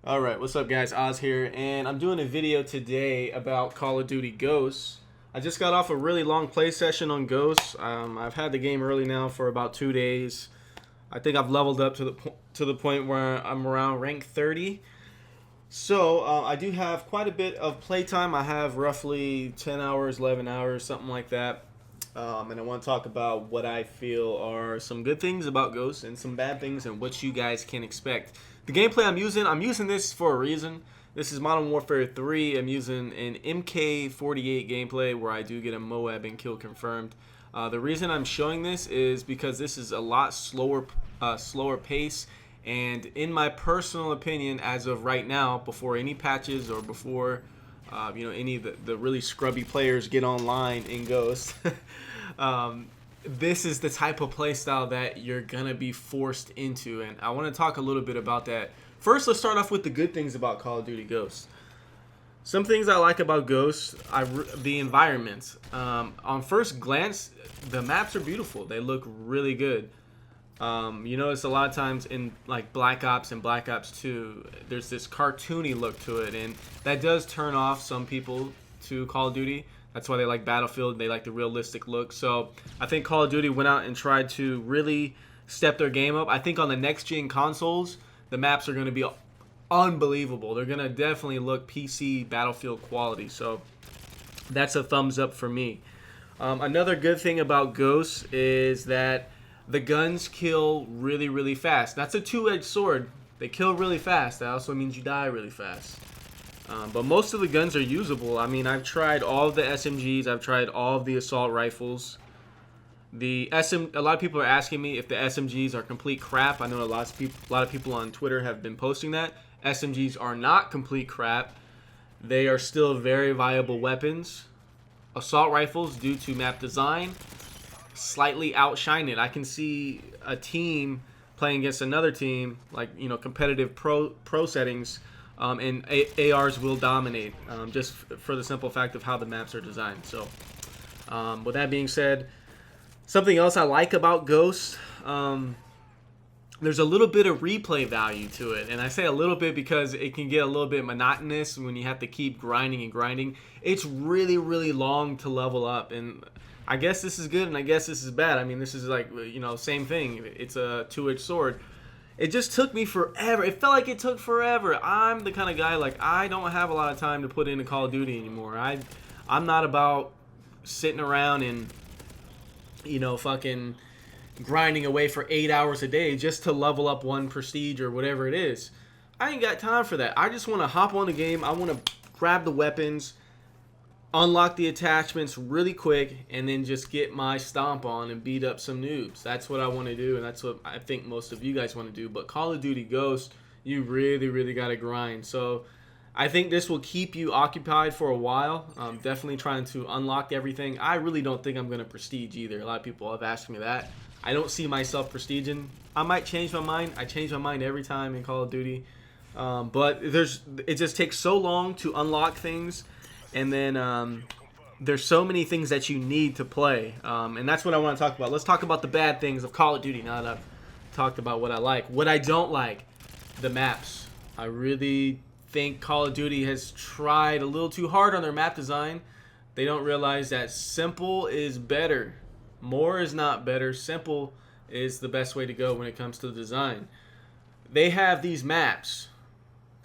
Alright, what's up guys? Oz here, and I'm doing a video today about Call of Duty Ghosts. I just got off a really long play session on Ghosts. I've had the game early now for about 2 days. I think I've leveled up to the point where I'm around rank 30. So, I do have quite a bit of playtime. I have roughly 10 hours, 11 hours, something like that. And I want to talk about what I feel are some good things about Ghosts and some bad things and what you guys can expect. The gameplay I'm using this for a reason. This is Modern Warfare 3. I'm using an MK48 gameplay where I do get a Moab and kill confirmed. The reason I'm showing this is because this is a lot slower pace. And in my personal opinion, as of right now, before any patches or before any of the really scrubby players get online in Ghost, this is the type of playstyle that you're gonna be forced into, and I want to talk a little bit about that. First, let's start off with the good things about Call of Duty Ghosts. Some things I like about Ghosts, the environments. On first glance, the maps are beautiful. They look really good. You notice a lot of times in like Black Ops and Black Ops 2, there's this cartoony look to it, and that does turn off some people to Call of Duty. That's why they like Battlefield. They like the realistic look. So I think Call of Duty went out and tried to really step their game up. I think on the next gen consoles, the maps are going to be unbelievable. They're going to definitely look PC Battlefield quality. So that's a thumbs up for me. Another good thing about Ghosts is that the guns kill really, really fast. That's a two-edged sword. They kill really fast. That also means you die really fast. But most of the guns are usable. I mean, I've tried all of the SMGs. I've tried all of the assault rifles. A lot of people are asking me if the SMGs are complete crap. I know a lot of people on Twitter have been posting that. SMGs are not complete crap. They are still very viable weapons. Assault rifles, due to map design, slightly outshine it. I can see a team playing against another team, like competitive pro settings. And ARs will dominate, just for the simple fact of how the maps are designed. So, with that being said, something else I like about Ghost, there's a little bit of replay value to it. And I say a little bit because it can get a little bit monotonous when you have to keep grinding and grinding. It's really, really long to level up. And I guess this is good and I guess this is bad. I mean, this is like, same thing. It's a two-edged sword. It just took me forever. It felt like it took forever. I'm the kind of guy, like, I don't have a lot of time to put into Call of Duty anymore. I'm not about sitting around and, fucking grinding away for 8 hours a day just to level up one prestige or whatever it is. I ain't got time for that. I just want to hop on the game. I want to grab the weapons, unlock the attachments really quick, and then just get my stomp on and beat up some noobs. That's what I want to do, and that's what I think most of you guys want to do. But Call of Duty Ghost, you really, really got to grind. So I think this will keep you occupied for a while. Definitely trying to unlock everything. I really don't think I'm going to prestige either. A lot of people have asked me that. I don't see myself prestiging. I might change my mind. I change my mind every time in Call of Duty. But it just takes so long to unlock things. And then there's so many things that you need to play. And that's what I want to talk about. Let's talk about the bad things of Call of Duty now that I've talked about what I like. What I don't like, the maps. I really think Call of Duty has tried a little too hard on their map design. They don't realize that simple is better. More is not better. Simple is the best way to go when it comes to the design. They have these maps.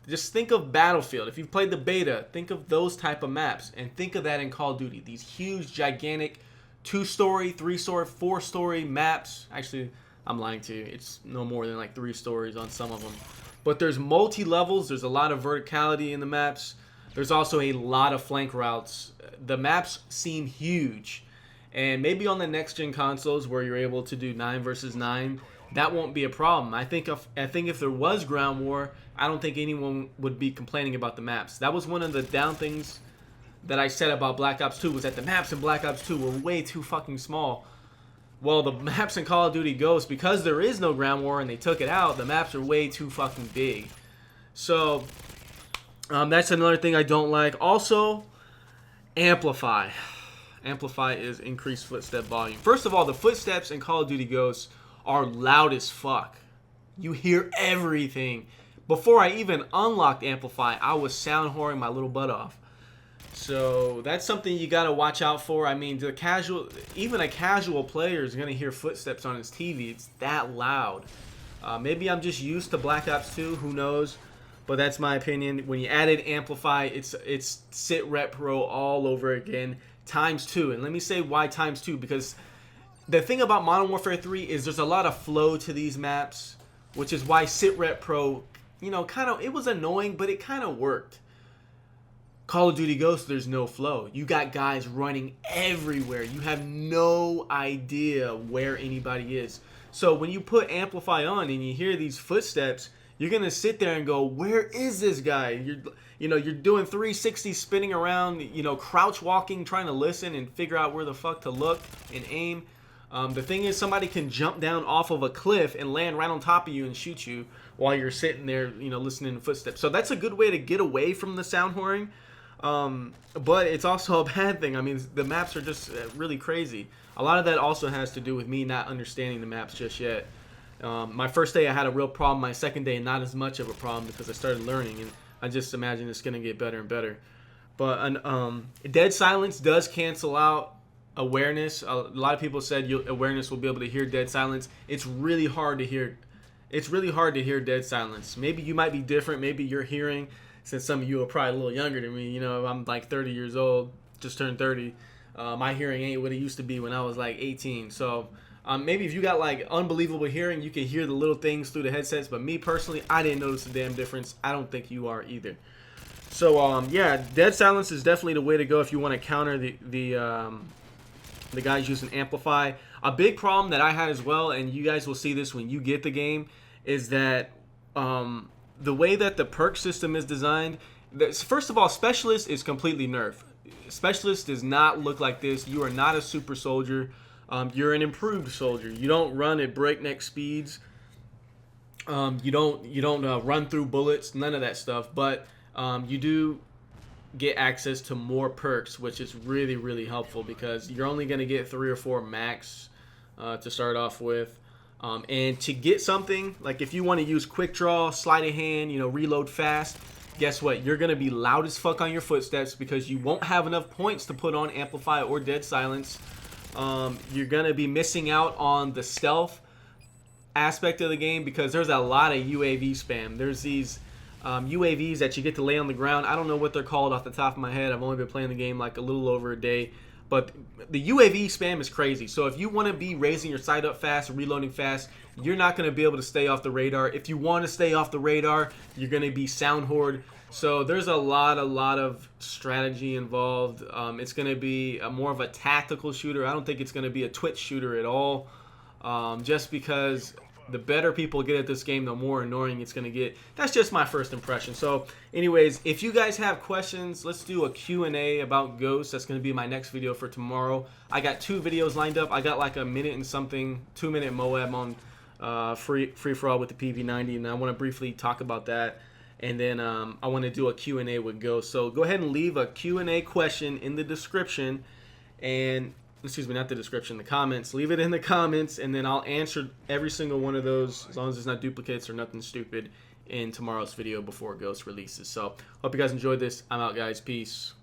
Just think of Battlefield. If you've played the beta, think of those type of maps. And think of that in Call of Duty. These huge, gigantic 2-story, 3-story, 4-story maps. Actually, I'm lying to you. It's no more than like 3 stories on some of them. But there's multi-levels. There's a lot of verticality in the maps. There's also a lot of flank routes. The maps seem huge. And maybe on the next-gen consoles where you're able to do 9 versus 9, that won't be a problem. I think if there was ground war, I don't think anyone would be complaining about the maps. That was one of the down things that I said about Black Ops 2, was that the maps in Black Ops 2 were way too fucking small. Well, the maps in Call of Duty Ghosts, because there is no ground war and they took it out, the maps are way too fucking big. So, that's another thing I don't like. Also, Amplify. Amplify is increased footstep volume. First of all, the footsteps in Call of Duty Ghosts are loud as fuck. You hear everything. Before I even unlocked Amplify, I was sound whoring my little butt off. So that's something you got to watch out for. I mean, even a casual player is going to hear footsteps on his TV. It's that loud. Maybe I'm just used to Black Ops 2. Who knows? But that's my opinion. When you added Amplify, it's Sit Rep Pro all over again, ×2. And let me say why ×2, because the thing about Modern Warfare 3 is there's a lot of flow to these maps, which is why Sit Rep Pro, it was annoying, but it kind of worked. Call of Duty Ghosts, there's no flow. You got guys running everywhere. You have no idea where anybody is. So when you put Amplify on and you hear these footsteps, you're going to sit there and go, where is this guy? You're doing 360 spinning around, crouch walking, trying to listen and figure out where the fuck to look and aim. The thing is, somebody can jump down off of a cliff and land right on top of you and shoot you while you're sitting there, listening to footsteps. So that's a good way to get away from the sound whoring. But it's also a bad thing. I mean, the maps are just really crazy. A lot of that also has to do with me not understanding the maps just yet. My first day I had a real problem. My second day not as much of a problem because I started learning, and I just imagine it's going to get better and better. But dead silence does cancel out awareness. A lot of people said awareness will be able to hear dead silence. It's really hard to hear. It's really hard to hear dead silence. Maybe you might be different. Maybe you're hearing. Since some of you are probably a little younger than me, I'm like 30 years old, just turned 30. My hearing ain't what it used to be when I was like 18. So maybe if you got like unbelievable hearing, you can hear the little things through the headsets. But me personally, I didn't notice the damn difference. I don't think you are either. So yeah, dead silence is definitely the way to go if you want to counter the guys using Amplify. A big problem that I had as well, and you guys will see this when you get the game, is that the way that the perk system is designed, first of all, Specialist is completely nerfed. Specialist does not look like this. You are not a super soldier. You're an improved soldier. You don't run at breakneck speeds. You don't run through bullets. None of that stuff. But you do get access to more perks, which is really, really helpful because you're only going to get 3 or 4 max to start off with. And to get something, like if you want to use quick draw, sleight of hand, reload fast, guess what? You're going to be loud as fuck on your footsteps because you won't have enough points to put on Amplify or Dead Silence. You're going to be missing out on the stealth aspect of the game because there's a lot of UAV spam. There's these UAVs that you get to lay on the ground. I don't know what they're called off the top of my head. I've only been playing the game like a little over a day. But the UAV spam is crazy. So if you want to be raising your sight up fast, reloading fast, you're not going to be able to stay off the radar. If you want to stay off the radar, you're going to be sound hoard. So there's a lot of strategy involved. It's going to be more of a tactical shooter. I don't think it's going to be a Twitch shooter at all. Just because the better people get at this game, the more annoying it's going to get. That's just my first impression. So anyways, if you guys have questions, let's do a Q&A about Ghost. That's going to be my next video for tomorrow. I got 2 videos lined up. I got like a minute and something, 2-minute Moab on free-for-all with the PV90, and I want to briefly talk about that. And then I want to do a Q&A with Ghost. So go ahead and leave a Q&A question in the description, and excuse me, not the description, the comments. Leave it in the comments, and then I'll answer every single one of those, as long as it's not duplicates or nothing stupid, in tomorrow's video before Ghost releases. So, hope you guys enjoyed this. I'm out, guys. Peace.